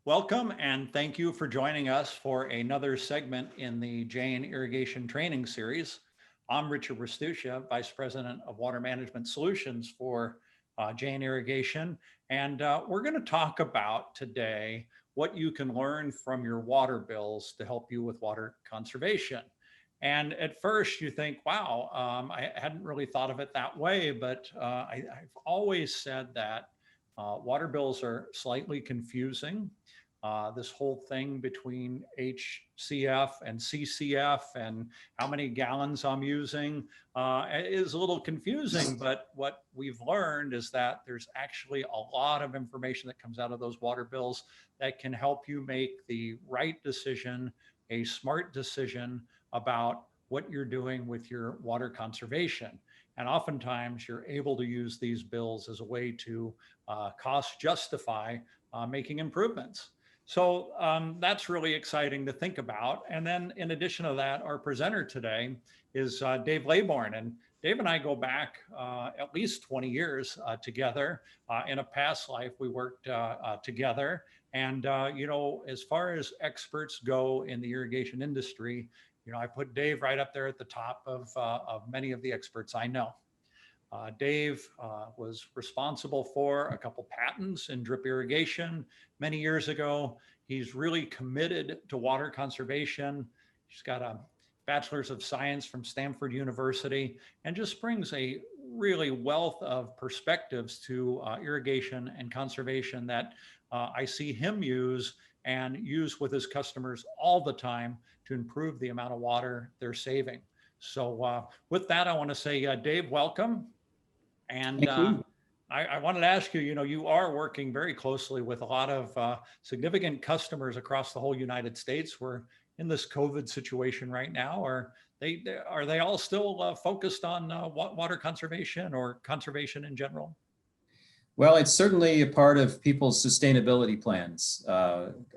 Welcome and thank you for joining us for another segment in the Jane Irrigation Training Series. I'm Richard Restuccia, Vice President of Water Management Solutions for Jane Irrigation. And we're going to talk about today what you can learn from your water bills to help you with water conservation. And at first you think, wow, I hadn't really thought of it that way, but I've always said that water bills are slightly confusing. This whole thing between HCF and CCF and how many gallons I'm using is a little confusing, but what we've learned is that there's actually a lot of information that comes out of those water bills that can help you make the right decision, a smart decision about what you're doing with your water conservation. And oftentimes you're able to use these bills as a way to cost justify making improvements. So that's really exciting to think about. And then in addition to that, our presenter today is Dave Laybourn. And Dave and I go back at least 20 years together. In a past life, we worked together. And, as far as experts go in the irrigation industry, I put Dave right up there at the top of many of the experts I know. Dave was responsible for a couple patents in drip irrigation many years ago. He's really committed to water conservation. He's got a Bachelor's of Science from Stanford University and just brings a really wealth of perspectives to irrigation and conservation that I see him use with his customers all the time to improve the amount of water they're saving. So with that, I want to say, Dave, welcome. And Thank you. I wanted to ask you, you are working very closely with a lot of significant customers across the whole United States. We're in this COVID situation right now. Are they all still focused on water conservation or conservation in general? Well, it's certainly a part of people's sustainability plans.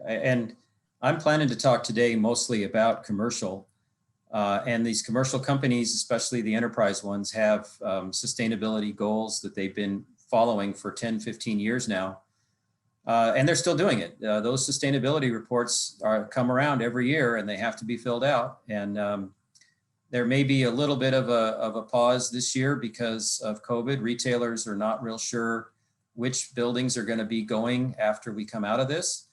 And I'm planning to talk today mostly about commercial. And these commercial companies, especially the enterprise ones, have sustainability goals that they've been following for 10, 15 years now. And they're still doing it. Those sustainability reports come around every year and they have to be filled out. And there may be a little bit of a pause this year because of COVID. Retailers are not real sure which buildings are going to be going after we come out of this.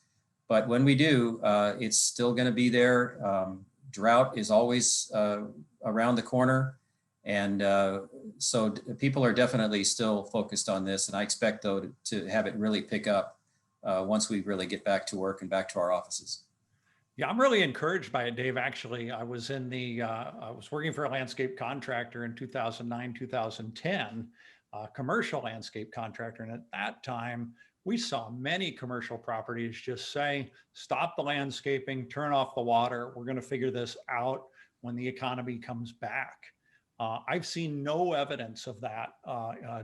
But when we do, it's still going to be there. Drought is always around the corner. And so people are definitely still focused on this. And I expect, though, to have it really pick up once we really get back to work and back to our offices. Yeah, I'm really encouraged by it, Dave. Actually, I was working for a landscape contractor in 2009, 2010, commercial landscape contractor. And at that time, we saw many commercial properties just say, stop the landscaping, turn off the water. We're going to figure this out when the economy comes back. I've seen no evidence of that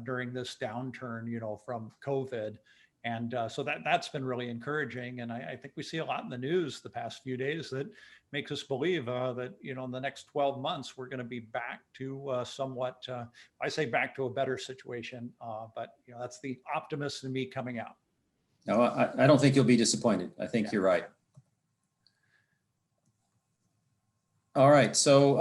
during this downturn, from COVID. And so that's been really encouraging. And I think we see a lot in the news the past few days that makes us believe that, in the next 12 months, we're going to be back to somewhat, I say back to a better situation. But, that's the optimist in me coming out. No, I don't think you'll be disappointed. I think you're right. All right. So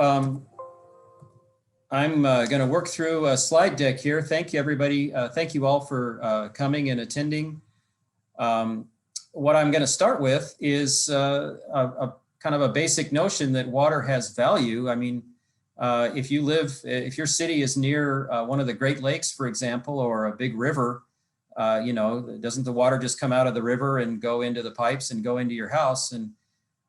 I'm going to work through a slide deck here. Thank you, everybody. Thank you all for coming and attending. What I'm going to start with is a kind of a basic notion that water has value. I mean, if your city is near one of the Great Lakes, for example, or a big river, doesn't the water just come out of the river and go into the pipes and go into your house? And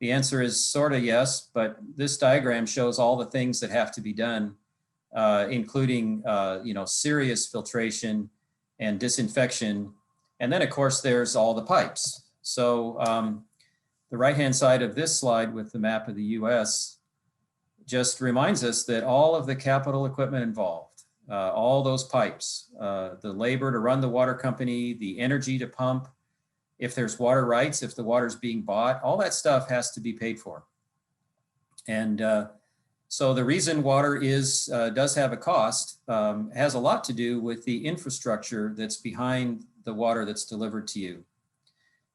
the answer is sort of yes, but this diagram shows all the things that have to be done, including, serious filtration and disinfection. And then, of course, there's all the pipes. So the right-hand side of this slide with the map of the US just reminds us that all of the capital equipment involved, all those pipes, the labor to run the water company, the energy to pump, if there's water rights, if the water's being bought, all that stuff has to be paid for. And so the reason water does have a cost has a lot to do with the infrastructure that's behind the water that's delivered to you.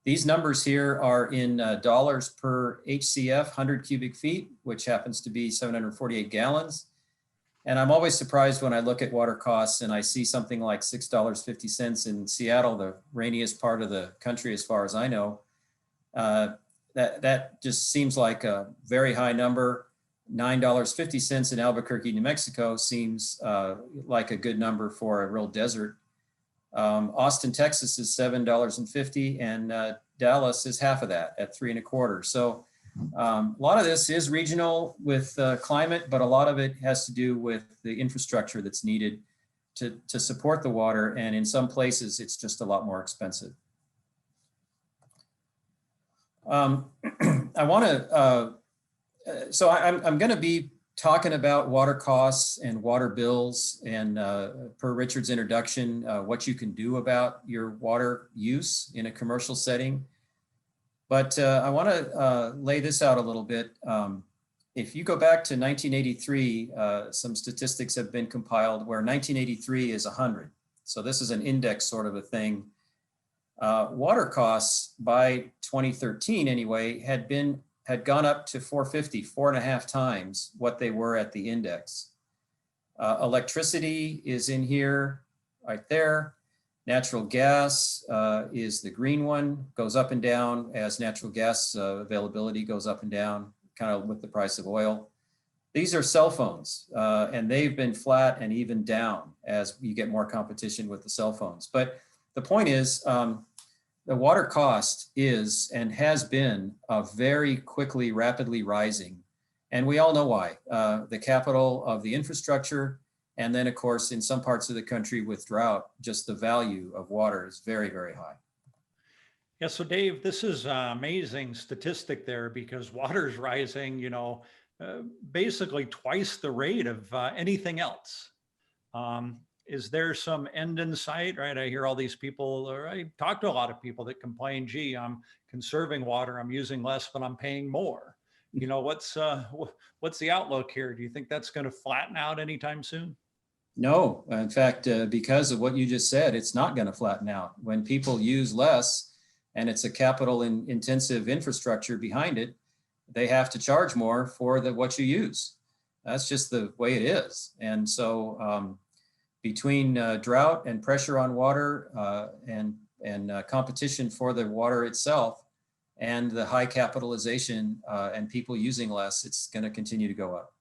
These numbers here are in dollars per HCF, 100 cubic feet, which happens to be 748 gallons. And I'm always surprised when I look at water costs and I see something like $6.50 in Seattle, the rainiest part of the country as far as I know. That just seems like a very high number. $9.50 in Albuquerque, New Mexico seems like a good number for a real desert. Austin, Texas is $7.50, and Dallas is half of that at $3.25. So a lot of this is regional with climate, but a lot of it has to do with the infrastructure that's needed to support the water. And in some places, it's just a lot more expensive. I want to, so I'm going to be talking about water costs and water bills, and per Richard's introduction, what you can do about your water use in a commercial setting. But I want to lay this out a little bit. If you go back to 1983, some statistics have been compiled where 1983 is 100. So this is an index sort of a thing. Water costs by 2013 anyway had gone up to 450, 4.5 times what they were at the index. Electricity is in here, right there. Natural gas is the green one, goes up and down as natural gas availability goes up and down, kind of with the price of oil. These are cell phones, and they've been flat and even down as you get more competition with the cell phones. But the point is, the water cost is and has been very quickly, rapidly rising. And we all know why. The capital of the infrastructure, and then of course, in some parts of the country with drought, just the value of water is very, very high. Yeah, so Dave, this is an amazing statistic there, because water is rising, basically twice the rate of anything else. Is there some end in sight, right? I hear all these people, or I talk to a lot of people that complain, gee, I'm conserving water, I'm using less, but I'm paying more. What's the outlook here? Do you think that's going to flatten out anytime soon? No, in fact, because of what you just said, it's not going to flatten out. When people use less and it's a capital intensive infrastructure behind it, they have to charge more for what you use. That's just the way it is. And so between drought and pressure on water and competition for the water itself and the high capitalization and people using less, it's going to continue to go up.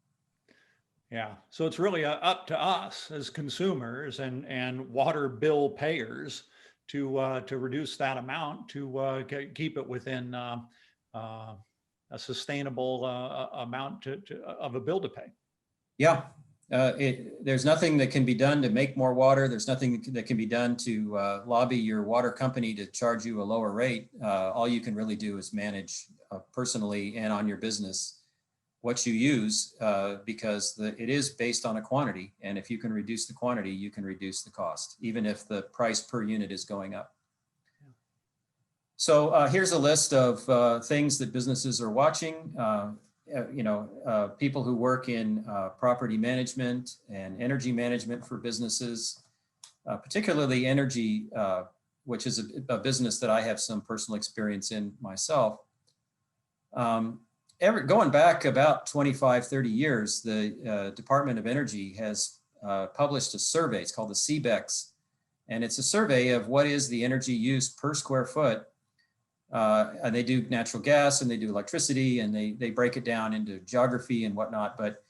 Yeah, so it's really up to us as consumers and water bill payers to reduce that amount to keep it within a sustainable amount of a bill to pay. Yeah, there's nothing that can be done to make more water. There's nothing that can be done to lobby your water company to charge you a lower rate. All you can really do is manage personally and on your business what you use, because it is based on a quantity. And if you can reduce the quantity, you can reduce the cost, even if the price per unit is going up. Yeah. So here's a list of things that businesses are watching. People who work in property management and energy management for businesses, particularly energy, which is a business that I have some personal experience in myself. Going back about 25, 30 years, the Department of Energy has published a survey. It's called the CBEX, and it's a survey of what is the energy use per square foot. And they do natural gas and they do electricity, and they break it down into geography and whatnot. But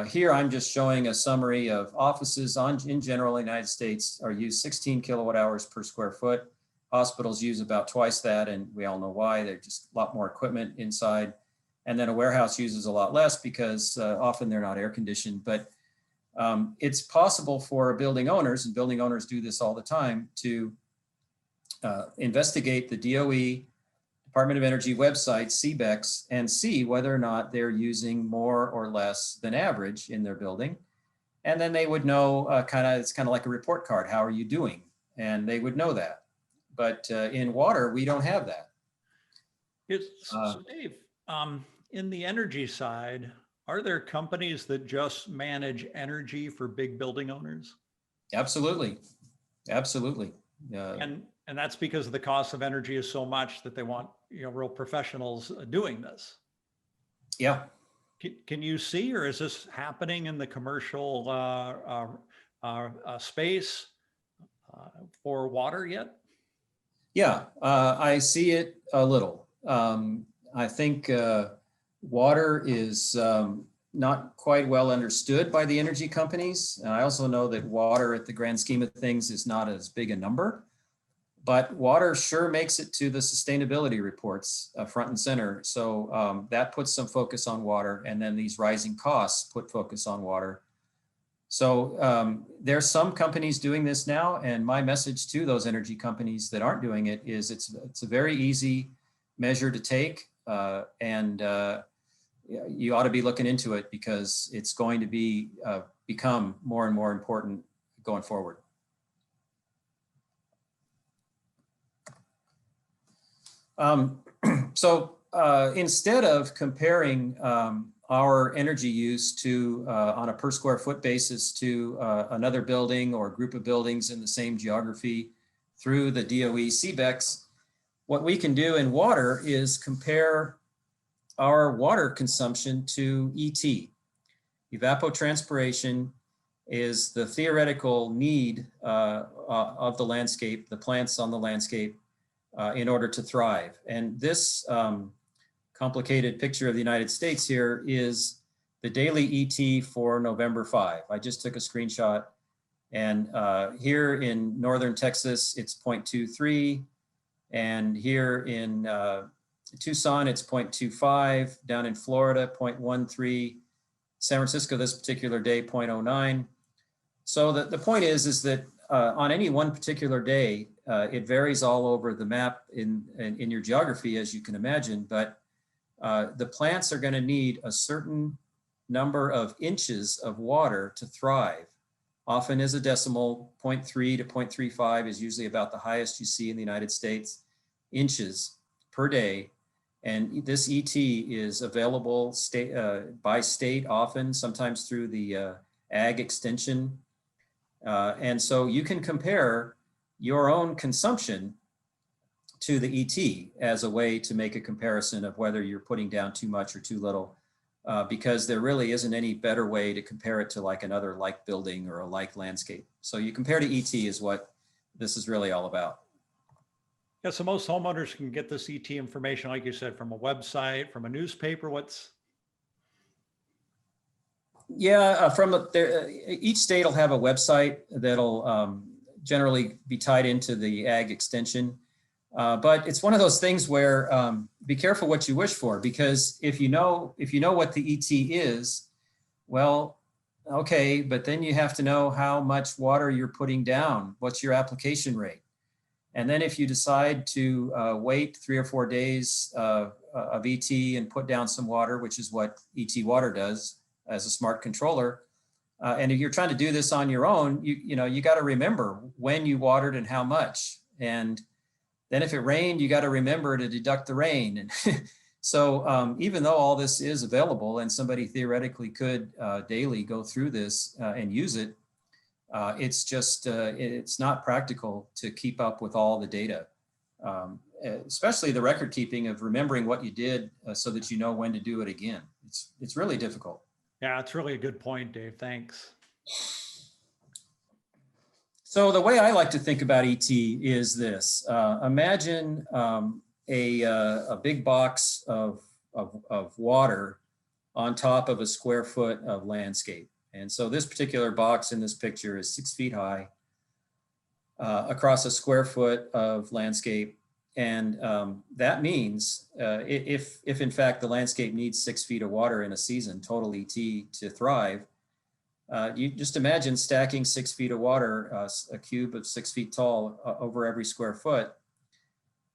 here I'm just showing a summary of offices in general in the United States are used 16 kilowatt hours per square foot. Hospitals use about twice that, and we all know why. They're just a lot more equipment inside. And then a warehouse uses a lot less because often they're not air conditioned. But it's possible for building owners, and building owners do this all the time, to investigate the DOE, Department of Energy website, CBEX, and see whether or not they're using more or less than average in their building. And then they would know it's kind of like a report card. How are you doing? And they would know that. But in water, we don't have that. So Dave, in the energy side, are there companies that just manage energy for big building owners? Absolutely. Absolutely. And And that's because the cost of energy is so much that they want, real professionals doing this. Yeah. Can you see, or is this happening in the commercial space for water yet? Yeah, I see it a little. I think water is not quite well understood by the energy companies. And I also know that water at the grand scheme of things is not as big a number, but water sure makes it to the sustainability reports front and center. So that puts some focus on water, and then these rising costs put focus on water. So there's some companies doing this now, and my message to those energy companies that aren't doing it is it's a very easy measure to take, and you ought to be looking into it because it's going to be become more and more important going forward. So instead of comparing our energy use to on a per square foot basis to another building or group of buildings in the same geography through the DOE CBEX, what we can do in water is compare our water consumption to ET. Evapotranspiration is the theoretical need of the landscape, the plants on the landscape, in order to thrive. And this complicated picture of the United States here is the daily ET for November 5. I just took a screenshot, and here in northern Texas, it's 0.23, and here in Tucson, it's 0.25, down in Florida, 0.13, San Francisco this particular day, 0.09. So the point is that on any one particular day, it varies all over the map in your geography, as you can imagine, but the plants are going to need a certain number of inches of water to thrive. Often as a decimal, 0.3 to 0.35 is usually about the highest you see in the United States, inches per day. And this ET is available by state often, sometimes through the ag extension. And so you can compare your own consumption to the ET as a way to make a comparison of whether you're putting down too much or too little, because there really isn't any better way to compare it to like another like building or a like landscape. So you compare to ET is what this is really all about. Yeah, so most homeowners can get this ET information, like you said, from a website, from a newspaper. Yeah, each state will have a website that'll generally be tied into the ag extension. But it's one of those things where be careful what you wish for, because if you know what the ET is, well, okay, but then you have to know how much water you're putting down. What's your application rate? And then if you decide to wait 3 or 4 days of ET and put down some water, which is what ET Water does as a smart controller, and if you're trying to do this on your own, you got to remember when you watered and how much. And then if it rained, you got to remember to deduct the rain. And so even though all this is available and somebody theoretically could daily go through this and use it, it's just, it's not practical to keep up with all the data, especially the record keeping of remembering what you did so that you know when to do it again. It's really difficult. Yeah, it's really a good point, Dave. Thanks. So the way I like to think about ET is this. Imagine a big box of water on top of a square foot of landscape. And so this particular box in this picture is 6 feet high across a square foot of landscape. And that means if in fact the landscape needs 6 feet of water in a season, total ET, to thrive, you just imagine stacking 6 feet of water, a cube of 6 feet tall over every square foot.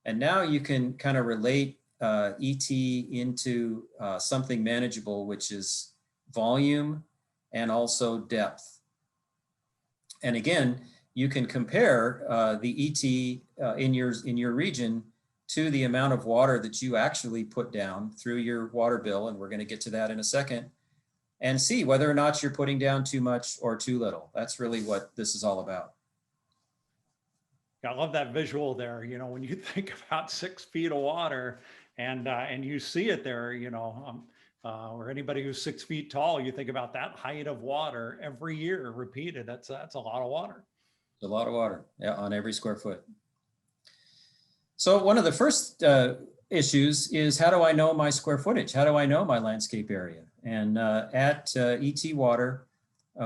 And now you can kind of relate ET into something manageable, which is volume and also depth. And again, you can compare the ET in your region to the amount of water that you actually put down through your water bill, and we're going to get to that in a second, and see whether or not you're putting down too much or too little. That's really what this is all about. Yeah, I love that visual there. You know, when you think about 6 feet of water and you see it there, or anybody who's 6 feet tall, you think about that height of water every year repeated. That's a lot of water. It's a lot of water, yeah, on every square foot. So one of the first issues is, how do I know my square footage? How do I know my landscape area? And at ET Water,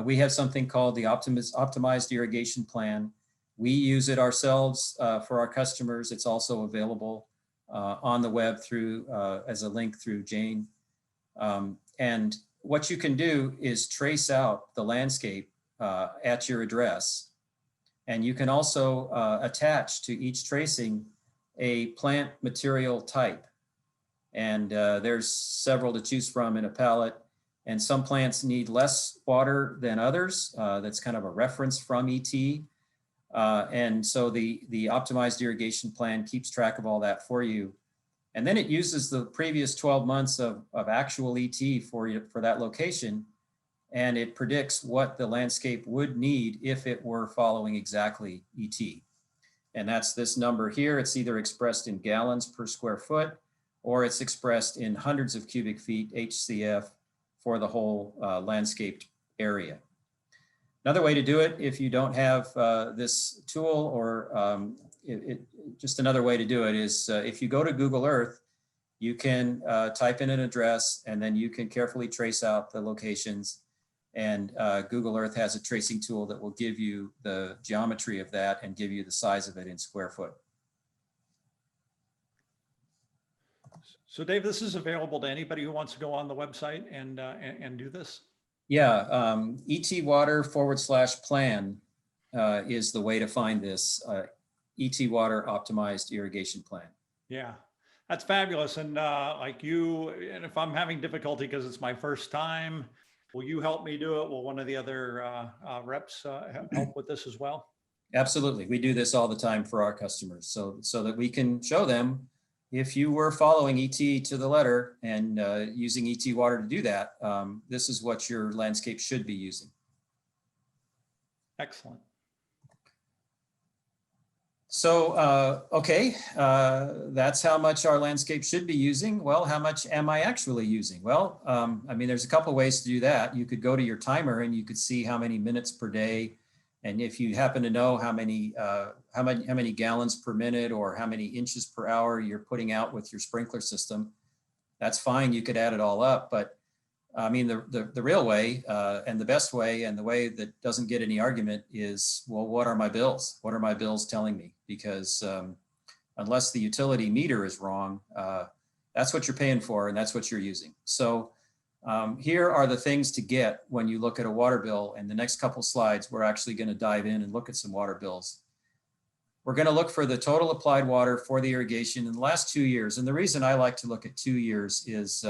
we have something called the optimized irrigation plan. We use it ourselves for our customers. It's also available on the web through as a link through Jane. And what you can do is trace out the landscape at your address. And you can also attach to each tracing a plant material type. And there's several to choose from in a palette. And some plants need less water than others. That's kind of a reference from ET. And so the optimized irrigation plan keeps track of all that for you. And then it uses the previous 12 months of actual ET for that location. And it predicts what the landscape would need if it were following exactly ET. And that's this number here. It's either expressed in gallons per square foot, or it's expressed in hundreds of cubic feet, HCF, for the whole landscaped area. Another way to do it, if you don't have this tool, or just another way to do it is if you go to Google Earth, you can type in an address, and then you can carefully trace out the locations. And Google Earth has a tracing tool that will give you the geometry of that and give you the size of it in square foot. So Dave, this is available to anybody who wants to go on the website and do this? Yeah, etwater/plan is the way to find this ET Water optimized irrigation plan. Yeah, that's fabulous. And like you, and if I'm having difficulty because it's my first time, will you help me do it? Will one of the other reps help with this as well? Absolutely. We do this all the time for our customers so that we can show them, if you were following ET to the letter and using ET Water to do that, this is what your landscape should be using. Excellent. So, okay, that's how much our landscape should be using. Well, how much am I actually using? Well, I mean, there's a couple of ways to do that. You could go to your timer and you could see how many minutes per day. And if you happen to know how many gallons per minute or how many inches per hour you're putting out with your sprinkler system, that's fine. You could add it all up. But I mean, the real way and the best way and the way that doesn't get any argument is, well, what are my bills? What are my bills telling me? Because unless the utility meter is wrong, that's what you're paying for and that's what you're using. So here are the things to get when you look at a water bill. And the next couple slides, we're actually going to dive in and look at some water bills. We're going to look for the total applied water for the irrigation in the last 2 years. And the reason I like to look at 2 years is,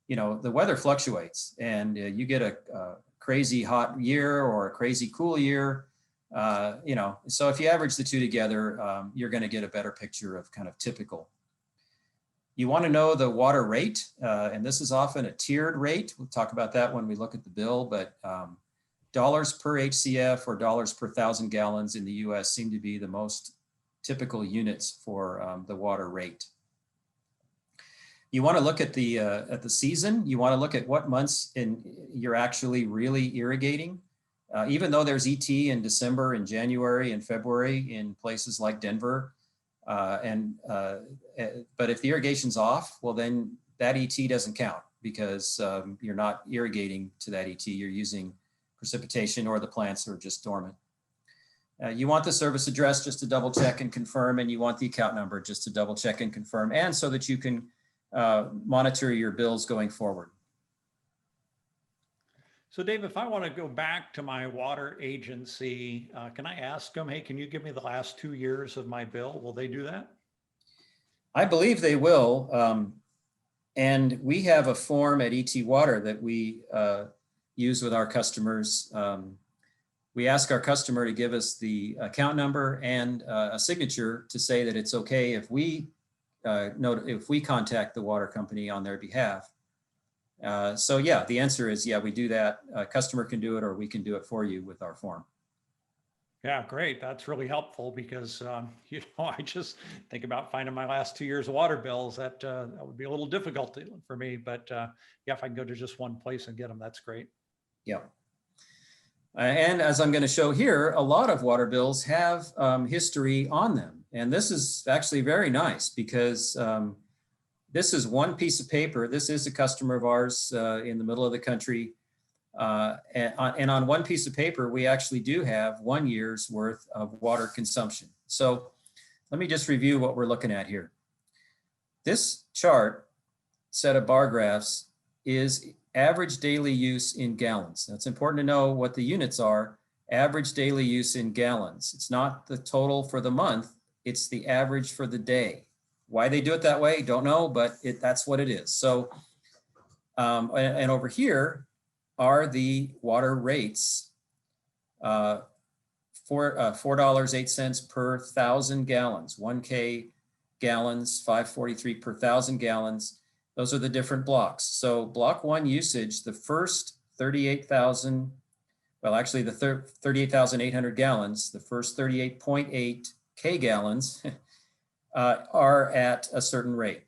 you know, the weather fluctuates and you get a crazy hot year or a crazy cool year, you know, so if you average the two together, you're going to get a better picture of kind of typical. You want to know the water rate, and this is often a tiered rate. We'll talk about that when we look at the bill, but dollars per HCF or dollars per 1,000 gallons in the US seem to be the most typical units for the water rate. You want to look at the season. You want to look at what months you're actually really irrigating. Even though there's ET in December and January and February in places like Denver, but if the irrigation's off, well, then that ET doesn't count because you're not irrigating to that ET. You're using precipitation or the plants are just dormant. You want the service address just to double check and confirm, and you want the account number just to double check and confirm, and so that you can monitor your bills going forward. So Dave, if I want to go back to my water agency, can I ask them, hey, can you give me the last 2 years of my bill? Will they do that? I believe they will. And we have a form at ET Water that we use with our customers. We ask our customer to give us the account number and a signature to say that it's okay if we contact the water company on their behalf. So yeah, the answer is, yeah, we do that. A customer can do it or we can do it for you with our form. Yeah, great. That's really helpful because, I just think about finding my last 2 years of water bills. That would be a little difficult for me, but yeah, if I can go to just one place and get them, that's great. Yeah. And as I'm going to show here, a lot of water bills have history on them. And this is actually very nice because this is one piece of paper. This is a customer of ours in the middle of the country. And on one piece of paper, we actually do have 1 year's worth of water consumption. So let me just review what we're looking at here. This chart set of bar graphs is average daily use in gallons. That's important to know what the units are. Average daily use in gallons. It's not the total for the month, it's the average for the day. Why they do it that way, don't know, but that's what it is. So, and over here are the water rates, $4.08 per 1,000 gallons, 1K gallons, 543 per 1,000 gallons. Those are the different blocks. So block one usage, the first 38,000, well, actually the 38,800 gallons, the first 38.8 K gallons are at a certain rate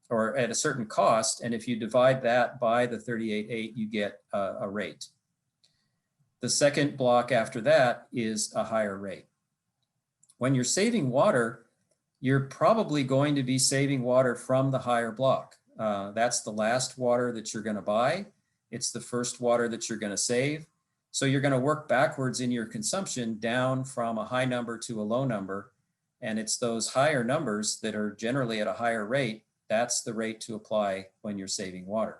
or at a certain cost. And if you divide that by the 38.8, you get a rate. The second block after that is a higher rate. When you're saving water, you're probably going to be saving water from the higher block. That's the last water that you're going to buy. It's the first water that you're going to save. So you're going to work backwards in your consumption down from a high number to a low number. And it's those higher numbers that are generally at a higher rate. That's the rate to apply when you're saving water.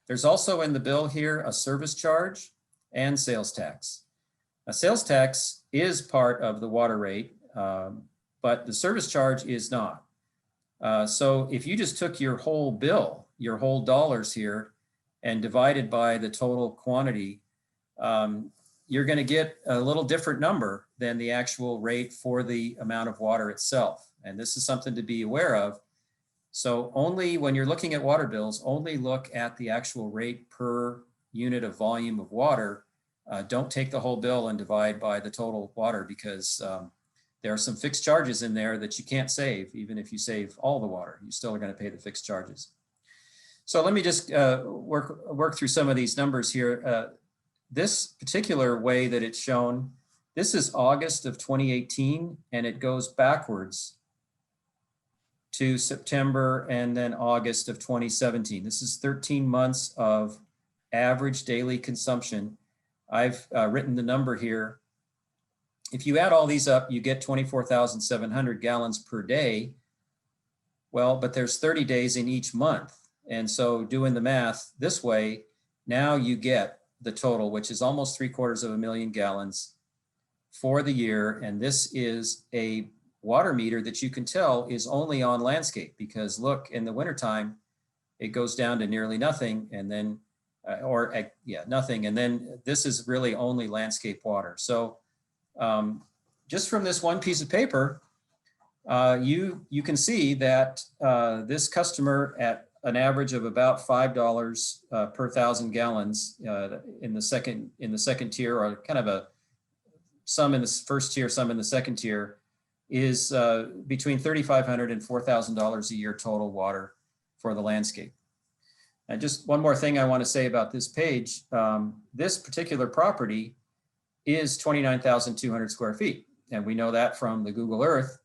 There's also in the bill here a service charge and sales tax. A sales tax is part of the water rate, but the service charge is not. So if you just took your whole bill, your whole dollars here, and divided by the total quantity, you're going to get a little different number than the actual rate for the amount of water itself. And this is something to be aware of. So only when you're looking at water bills, only look at the actual rate per unit of volume of water. Don't take the whole bill and divide by the total water because there are some fixed charges in there that you can't save. Even if you save all the water, you still are going to pay the fixed charges. So let me just work through some of these numbers here. This particular way that it's shown, this is August of 2018, and it goes backwards to September and then August of 2017. This is 13 months of average daily consumption. I've written the number here. If you add all these up, you get 24,700 gallons per day. Well, but there's 30 days in each month. And so doing the math this way, now you get the total, which is almost 750,000 gallons for the year. And this is a water meter that you can tell is only on landscape because look, in the wintertime, it goes down to nearly nothing and then, nothing. And then this is really only landscape water. So just from this one piece of paper, you can see that this customer at an average of about $5 per 1,000 gallons in the second tier, or kind of some in the first tier, some in the second tier, is between $3,500 and $4,000 a year total water for the landscape. And just one more thing I want to say about this page, this particular property is 29,200 square feet. And we know that from the Google Earth.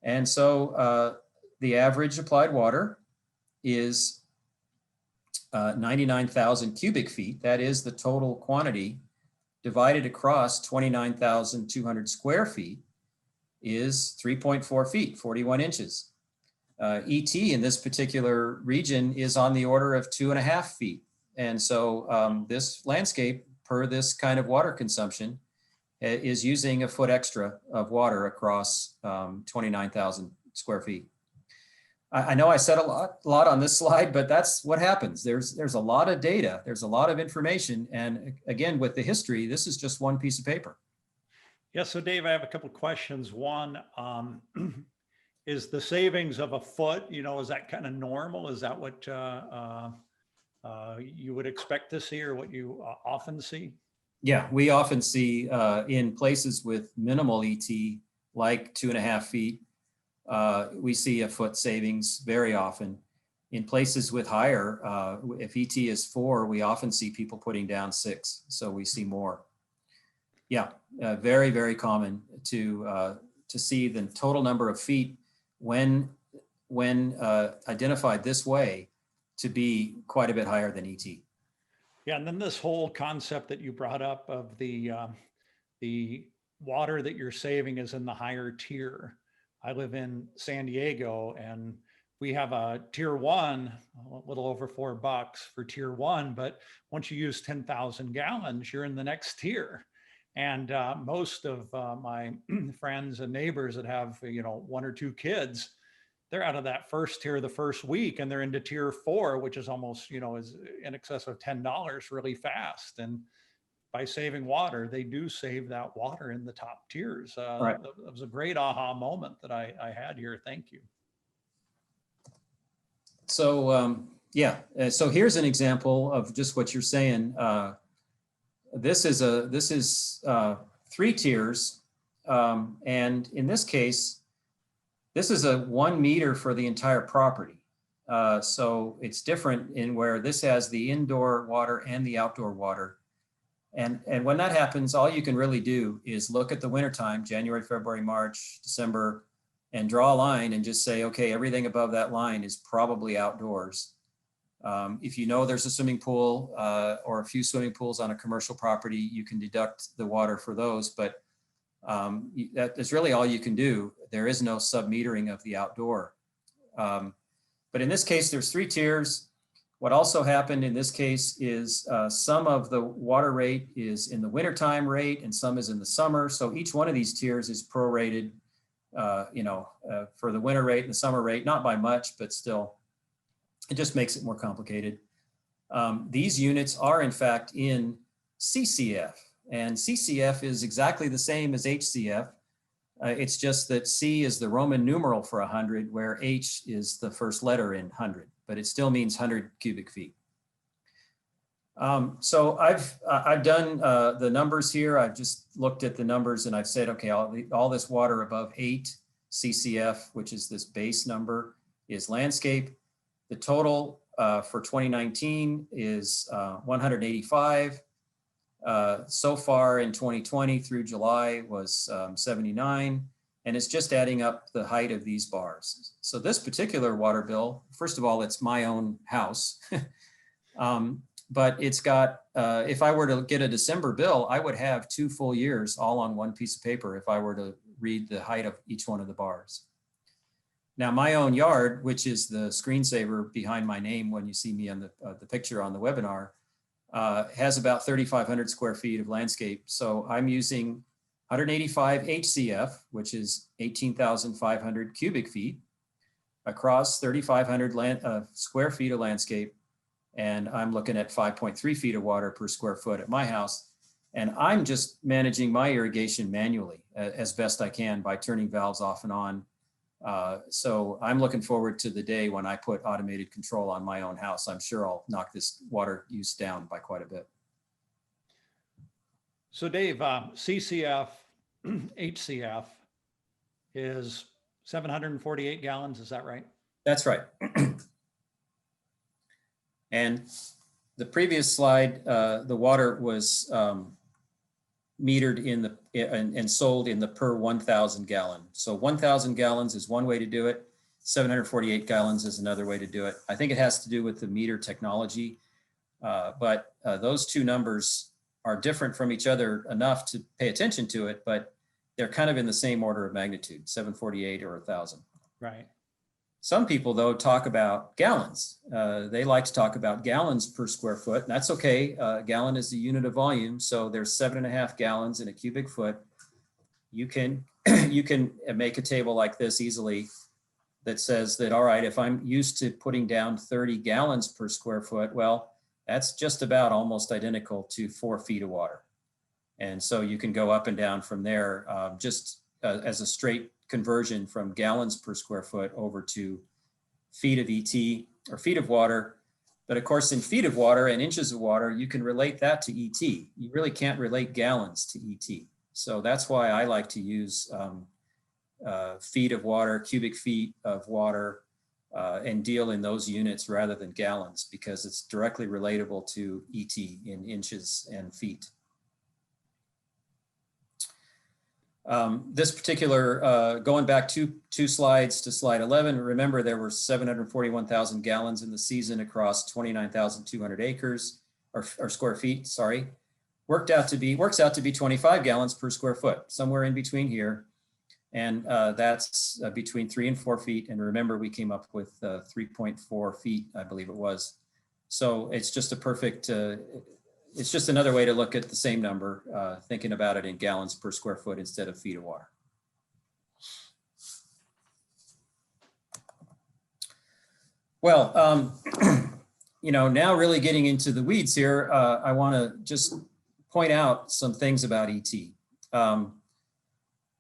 And so the average applied water is 99,000 cubic feet. That is the total quantity divided across 29,200 square feet is 3.4 feet, 41 inches. ET in this particular region is on the order of 2.5 feet. And so this landscape, per this kind of water consumption, is using a foot extra of water across 29,000 square feet. I know I said a lot on this slide, but that's what happens. There's a lot of data, there's a lot of information. And again, with the history, this is just one piece of paper. Yeah, so Dave, I have a couple of questions. One, is the savings of a foot, is that kind of normal? Is that what you would expect to see or what you often see? Yeah, we often see in places with minimal ET, like 2.5 feet, we see a foot savings very often. In places with higher, if ET is 4, we often see people putting down 6, so we see more. Yeah, very, very common to see the total number of feet when identified this way to be quite a bit higher than ET. Yeah, and then this whole concept that you brought up of the water that you're saving is in the higher tier. I live in San Diego, and we have a tier 1, a little over $4 for tier 1, but once you use 10,000 gallons, you're in the next tier. And most of my friends and neighbors that have 1 or 2 kids, they're out of that first tier the first week, and they're into tier 4, which is almost is in excess of $10 really fast. And by saving water, they do save that water in the top tiers. Right. That was a great aha moment that I had here. Thank you. So yeah, so here's an example of just what you're saying. This is 3 tiers, and in this case, this is a 1 meter for the entire property. So it's different in where this has the indoor water and the outdoor water. And when that happens, all you can really do is look at the wintertime, January, February, March, December, and draw a line and just say, okay, everything above that line is probably outdoors. If you know there's a swimming pool or a few swimming pools on a commercial property, you can deduct the water for those, but that is really all you can do. There is no sub-metering of the outdoor. But in this case, there's 3 tiers. What also happened in this case is some of the water rate is in the wintertime rate and some is in the summer. So each one of these tiers is prorated, for the winter rate and the summer rate, not by much, but still, it just makes it more complicated. These units are in fact in CCF, and CCF is exactly the same as HCF. It's just that C is the Roman numeral for 100, where H is the first letter in 100, but it still means 100 cubic feet. So I've done the numbers here. I've just looked at the numbers and I've said, okay, all this water above 8 CCF, which is this base number, is landscape. The total for 2019 is 185. So far in 2020 through July was 79, and it's just adding up the height of these bars. So this particular water bill, first of all, it's my own house, but it's got, if I were to get a December bill, I would have 2 full years all on one piece of paper if I were to read the height of each one of the bars. Now, my own yard, which is the screensaver behind my name when you see me on the picture on the webinar, has about 3,500 square feet of landscape. So I'm using 185 HCF, which is 18,500 cubic feet across 3,500 square feet of landscape. And I'm looking at 5.3 feet of water per square foot at my house. And I'm just managing my irrigation manually as best I can by turning valves off and on. So I'm looking forward to the day when I put automated control on my own house. I'm sure I'll knock this water use down by quite a bit. So Dave, CCF, HCF is 748 gallons. Is that right? That's right. And the previous slide, the water was metered in the and sold in the per 1,000 gallon. So 1,000 gallons is one way to do it. 748 gallons is another way to do it. I think it has to do with the meter technology, but those two numbers are different from each other enough to pay attention to it, but they're kind of in the same order of magnitude, 748 or 1,000. Right. Some people, though, talk about gallons. They like to talk about gallons per square foot, and that's okay. A gallon is the unit of volume, so there's 7.5 gallons in a cubic foot. You can make a table like this easily that says that, all right, if I'm used to putting down 30 gallons per square foot, well, that's just about almost identical to 4 feet of water. And so you can go up and down from there just as a straight conversion from gallons per square foot over to feet of ET or feet of water. But of course, in feet of water and inches of water, you can relate that to ET. You really can't relate gallons to ET. So that's why I like to use feet of water, cubic feet of water, and deal in those units rather than gallons, because it's directly relatable to ET in inches and feet. This particular, going back two slides to slide 11, remember there were 741,000 gallons in the season across 29,200 acres, or square feet, sorry. Works out to be 25 gallons per square foot, somewhere in between here. And that's between 3 and 4 feet. And remember, we came up with 3.4 feet, I believe it was. So it's just a perfect, it's just another way to look at the same number, thinking about it in gallons per square foot instead of feet of water. Well, you know, now really getting into the weeds here, I want to just point out some things about ET.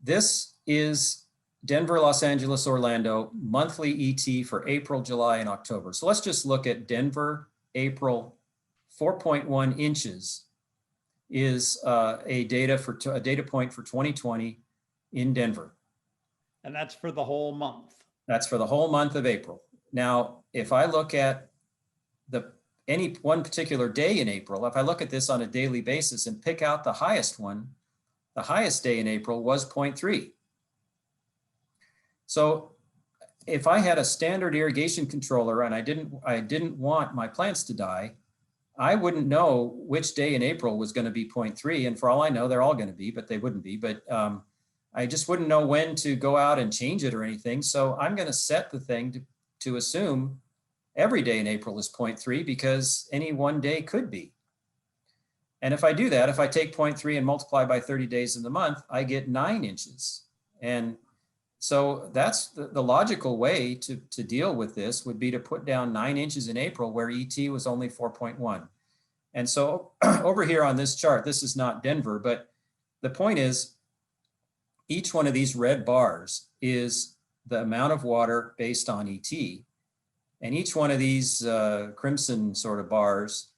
This is Denver, Los Angeles, Orlando monthly ET for April, July, and October. So let's just look at Denver, April. 4.1 inches is a data point for 2020 in Denver. And that's for the whole month. That's for the whole month of April. Now, if I look at any one particular day in April, if I look at this on a daily basis and pick out the highest one, the highest day in April was 0.3. So if I had a standard irrigation controller and I didn't want my plants to die, I wouldn't know which day in April was going to be 0.3. And for all I know, they're all going to be, but they wouldn't be. But I just wouldn't know when to go out and change it or anything. So I'm going to set the thing to assume every day in April is 0.3, because any one day could be. And if I do that, if I take 0.3 and multiply by 30 days in the month, I get 9 inches. And so that's the logical way to deal with this would be to put down 9 inches in April where ET was only 4.1. And so over here on this chart, this is not Denver, but the point is each one of these red bars is the amount of water based on ET. And each one of these crimson sort of bars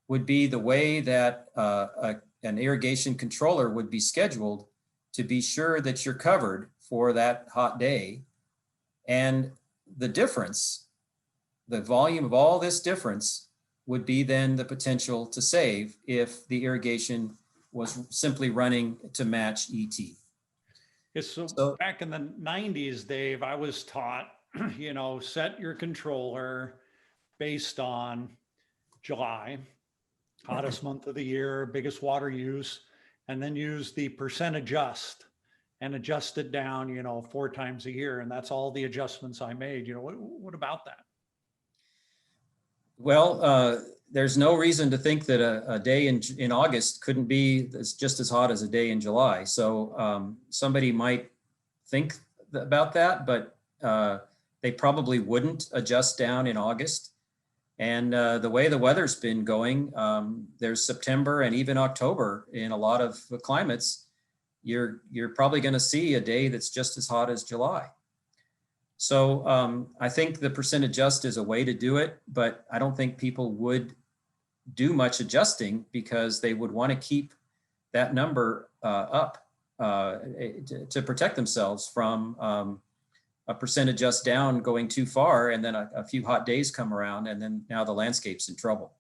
would be the way that an irrigation controller would be scheduled to be sure that you're covered for that hot day. And the difference, the volume of all this difference would be then the potential to save if the irrigation was simply running to match ET. Yeah, so back in the 90s, Dave, I was taught, you know, set your controller based on July, hottest month of the year, biggest water use, and then use the percent adjust and adjust it down, you know, 4 times a year. And that's all the adjustments I made. You know, what about that? Well, there's no reason to think that a day in August couldn't be just as hot as a day in July. So somebody might think about that, but they probably wouldn't adjust down in August. And the way the weather's been going, there's September and even October in a lot of climates, you're probably going to see a day that's just as hot as July. So I think the percent adjust is a way to do it, but I don't think people would do much adjusting because they would want to keep that number up to protect themselves from a percent adjust down going too far, and then a few hot days come around, and then now the landscape's in trouble.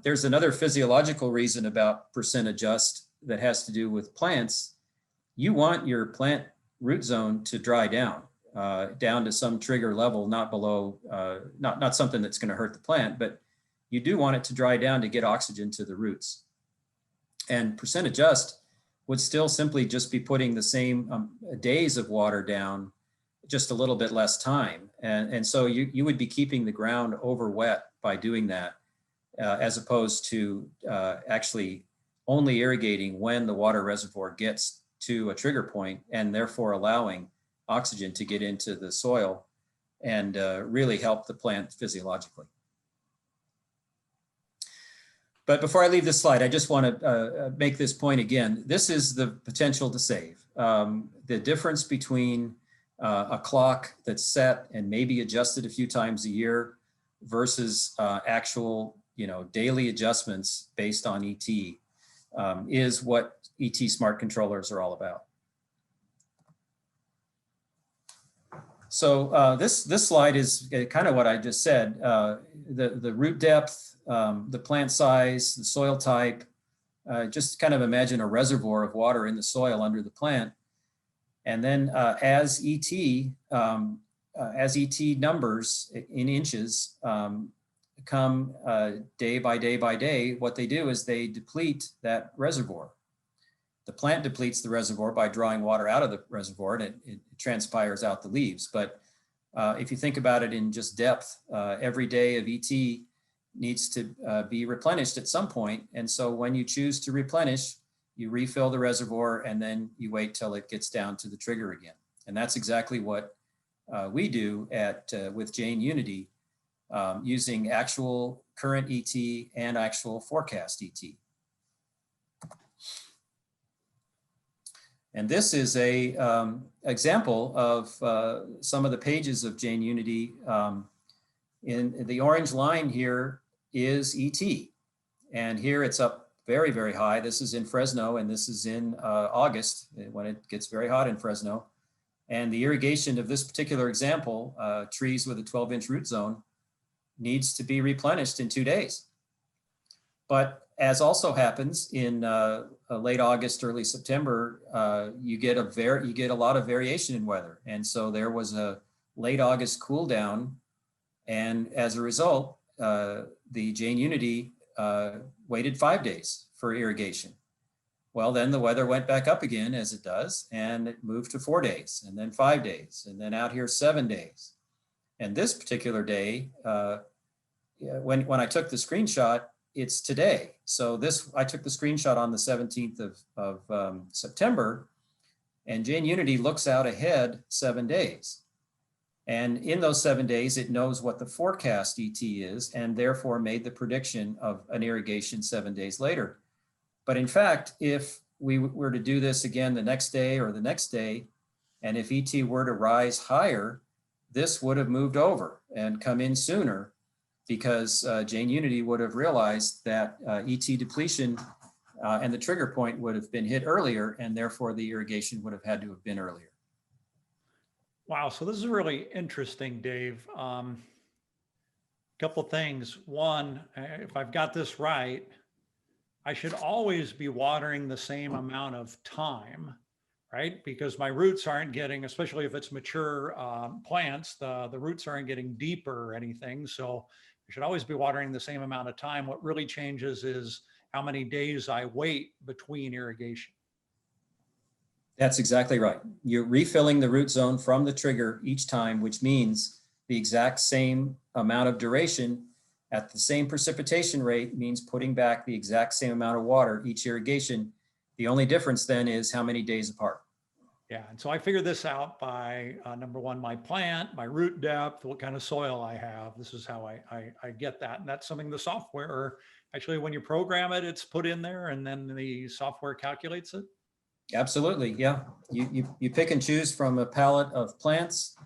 There's another physiological reason about percent adjust that has to do with plants. You want your plant root zone to dry down, down to some trigger level, not below, not something that's going to hurt the plant, but you do want it to dry down to get oxygen to the roots. And percent adjust would still simply just be putting the same days of water down, just a little bit less time. And so you would be keeping the ground over wet by doing that, as opposed to actually only irrigating when the water reservoir gets to a trigger point, and therefore allowing oxygen to get into the soil and really help the plant physiologically. But before I leave this slide, I just want to make this point again. This is the potential to save. The difference between a clock that's set and maybe adjusted a few times a year versus actual, daily adjustments based on ET is what ET smart controllers are all about. So this slide is kind of what I just said. The root depth, the plant size, the soil type. Just kind of imagine a reservoir of water in the soil under the plant. And then as ET numbers in inches come day by day by day, what they do is they deplete that reservoir. The plant depletes the reservoir by drawing water out of the reservoir, and it transpires out the leaves. But if you think about it in just depth, every day of ET needs to be replenished at some point. And so when you choose to replenish, you refill the reservoir and then you wait till it gets down to the trigger again. And that's exactly what we do with Jane Unity, using actual current ET and actual forecast ET. And this is a example of some of the pages of Jane Unity. In the orange line here is ET. And here it's up very, very high. This is in Fresno, and this is in August when it gets very hot in Fresno. And the irrigation of this particular example, trees with a 12-inch root zone, needs to be replenished in 2 days. But as also happens in late August, early September, you get a lot of variation in weather. And so there was a late August cool down. And as a result, the Jane Unity waited 5 days for irrigation. Well, then the weather went back up again, as it does, and it moved to 4 days, and then 5 days, and then out here 7 days. And this particular day, when I took the screenshot, it's today. So I took the screenshot on the 17th of September, and Jane Unity looks out ahead 7 days. And in those 7 days, it knows what the forecast ET is, and therefore made the prediction of an irrigation 7 days later. But in fact, if we were to do this again the next day or the next day, and if ET were to rise higher, this would have moved over and come in sooner, because Jane Unity would have realized that ET depletion and the trigger point would have been hit earlier, and therefore the irrigation would have had to have been earlier. Wow, so this is really interesting, Dave. Couple things. One, if I've got this right, I should always be watering the same amount of time, right? Because my roots aren't getting, especially if it's mature plants, the roots aren't getting deeper or anything. So I should always be watering the same amount of time. What really changes is how many days I wait between irrigation. That's exactly right. You're refilling the root zone from the trigger each time, which means the exact same amount of duration at the same precipitation rate means putting back the exact same amount of water each irrigation. The only difference then is how many days apart. Yeah, and so I figured this out by number one, my plant, my root depth, what kind of soil I have. This is how I get that. And that's something the software, actually when you program it, it's put in there and then the software calculates it. Absolutely, yeah. You pick and choose from a palette of plants.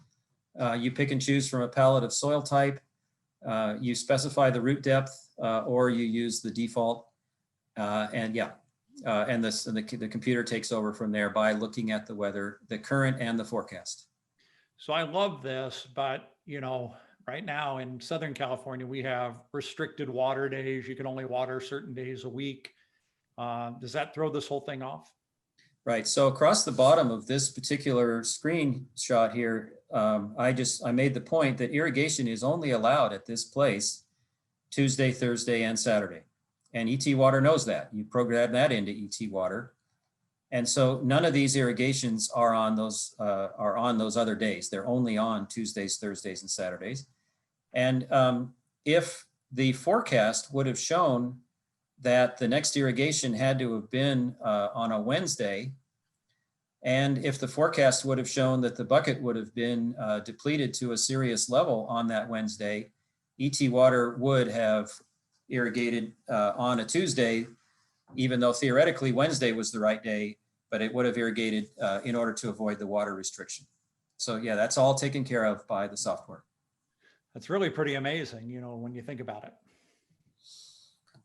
You pick and choose from a palette of soil type. You specify the root depth, or you use the default. And the computer takes over from there by looking at the weather, the current and the forecast. So I love this, but right now in Southern California, we have restricted water days. You can only water certain days a week. Does that throw this whole thing off? Right. So across the bottom of this particular screenshot here, I made the point that irrigation is only allowed at this place Tuesday, Thursday, and Saturday. And ET Water knows that. You program that into ET Water. And so none of these irrigations are on those other days. They're only on Tuesdays, Thursdays, and Saturdays. And if the forecast would have shown that the next irrigation had to have been on a Wednesday, and if the forecast would have shown that the bucket would have been depleted to a serious level on that Wednesday, ET Water would have irrigated on a Tuesday, even though theoretically Wednesday was the right day, but it would have irrigated in order to avoid the water restriction. So yeah, that's all taken care of by the software. It's really pretty amazing, you know, when you think about it.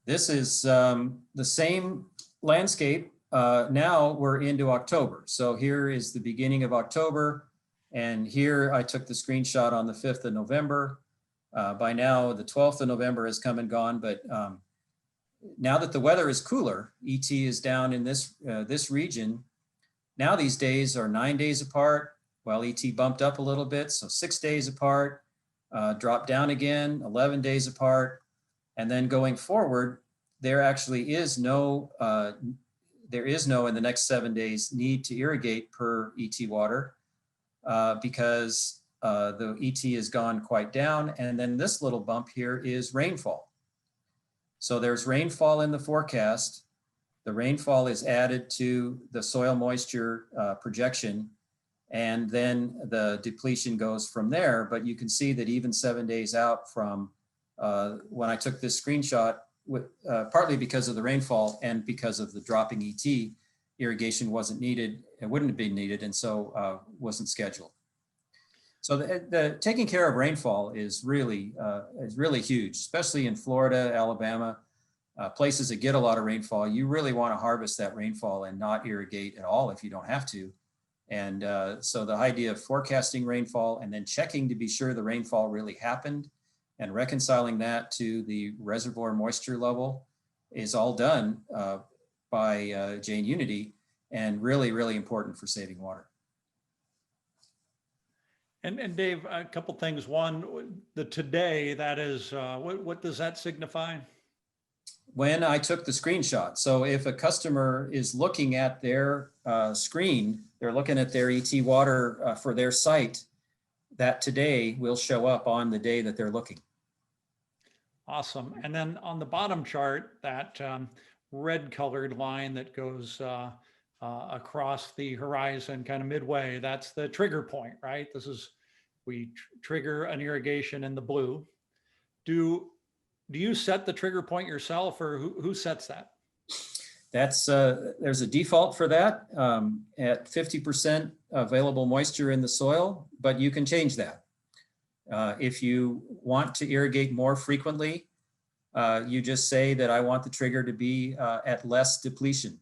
This is the same landscape. Now we're into October. So here is the beginning of October. And here I took the screenshot on the 5th of November. By now, the 12th of November has come and gone. But now that the weather is cooler, ET is down in this region. Now these days are 9 days apart. Well, ET bumped up a little bit, so 6 days apart, dropped down again, 11 days apart. And then going forward, there actually is no, in the next 7 days need to irrigate per ET water because the ET has gone quite down. And then this little bump here is rainfall. So there's rainfall in the forecast. The rainfall is added to the soil moisture projection, and then the depletion goes from there. But you can see that even 7 days out from when I took this screenshot, partly because of the rainfall and because of the dropping ET, irrigation wasn't needed. It wouldn't have been needed, and so wasn't scheduled. So the taking care of rainfall is really huge, especially in Florida, Alabama, places that get a lot of rainfall. You really want to harvest that rainfall and not irrigate at all if you don't have to. And so the idea of forecasting rainfall and then checking to be sure the rainfall really happened and reconciling that to the reservoir moisture level is all done by Jane Unity, and really, really important for saving water. And Dave, a couple things. One, the today, that is, what does that signify? When I took the screenshot. So if a customer is looking at their screen, they're looking at their ET water for their site, that today will show up on the day that they're looking. Awesome. And then on the bottom chart, that red colored line that goes across the horizon kind of midway, that's the trigger point, right? This is, we trigger an irrigation in the blue. Do you set the trigger point yourself, or who sets that? That's there's a default for that at 50% available moisture in the soil, but you can change that. If you want to irrigate more frequently, you just say that I want the trigger to be at less depletion.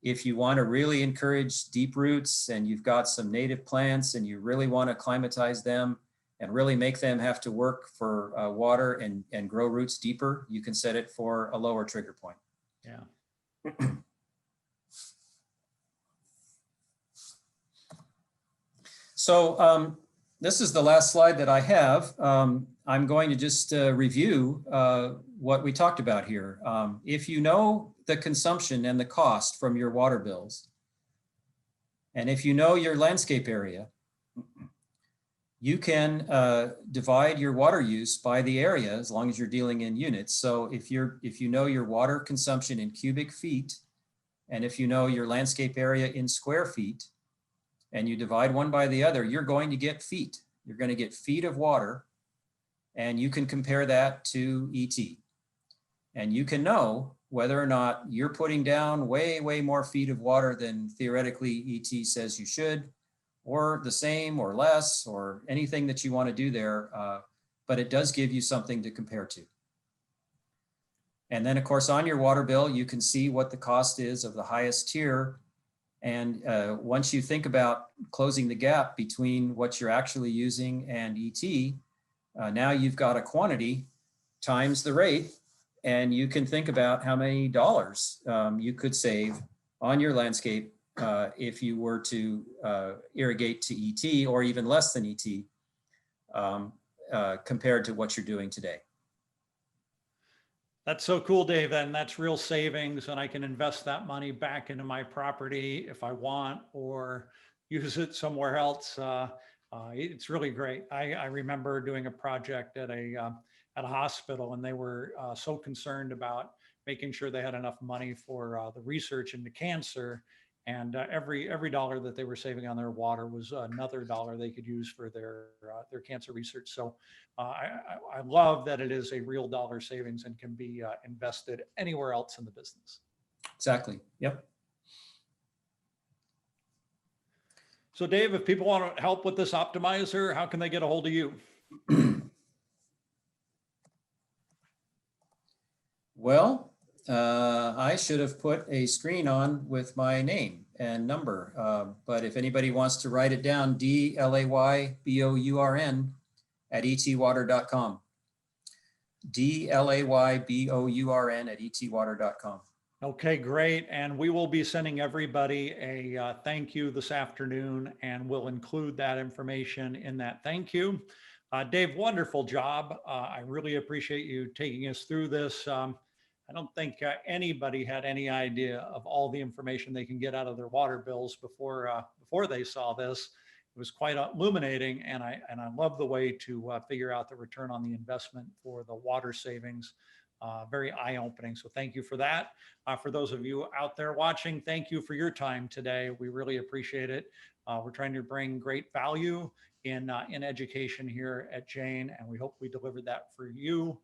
If you want to really encourage deep roots and you've got some native plants and you really want to climatize them and really make them have to work for water and grow roots deeper, you can set it for a lower trigger point. Yeah. So this is the last slide that I have. I'm going to just review what we talked about here. If you know the consumption and the cost from your water bills, and if you know your landscape area, you can divide your water use by the area as long as you're dealing in units. So if you know your water consumption in cubic feet, and if you know your landscape area in square feet, and you divide one by the other, you're going to get feet. You're going to get feet of water, and you can compare that to ET. And you can know whether or not you're putting down way, way more feet of water than theoretically ET says you should, or the same or less, or anything that you want to do there. But it does give you something to compare to. And then of course, on your water bill, you can see what the cost is of the highest tier. And once you think about closing the gap between what you're actually using and ET, now you've got a quantity times the rate, and you can think about how many dollars you could save on your landscape if you were to irrigate to ET, or even less than ET compared to what you're doing today. That's so cool, Dave. And that's real savings, and I can invest that money back into my property if I want, or use it somewhere else. It's really great. I remember doing a project at a hospital, and they were so concerned about making sure they had enough money for the research into cancer. And every dollar that they were saving on their water was another dollar they could use for their cancer research. So I love that it is a real dollar savings and can be invested anywhere else in the business. Exactly. Yep. So Dave, if people want to help with this optimizer, how can they get a hold of you? Well, I should have put a screen on with my name and number, but if anybody wants to write it down, DLAYBOURN at etwater.com. DLAYBOURN at etwater.com. Okay, great. And we will be sending everybody a thank you this afternoon, and we'll include that information in that thank you. Dave, wonderful job. I really appreciate you taking us through this. I don't think anybody had any idea of all the information they can get out of their water bills before they saw this. It was quite illuminating, and I love the way to figure out the return on the investment for the water savings. Very eye-opening. So thank you for that. For those of you out there watching, thank you for your time today. We really appreciate it. We're trying to bring great value in education here at Jane, and we hope we delivered that for you.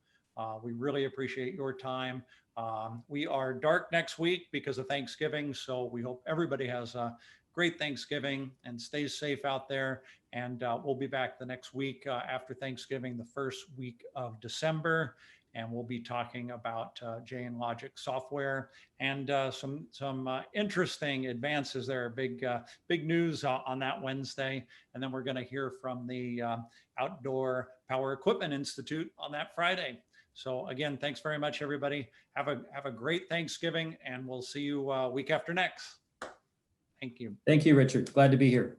We really appreciate your time. We are dark next week because of Thanksgiving, so we hope everybody has a great Thanksgiving and stays safe out there. And we'll be back the next week after Thanksgiving, the first week of December. And we'll be talking about Jane Logic software and some interesting advances there. Big news on that Wednesday, and then we're going to hear from the Outdoor Power Equipment Institute on that Friday. So again, thanks very much, everybody. Have a great Thanksgiving, and we'll see you week after next. Thank you. Thank you, Richard. Glad to be here.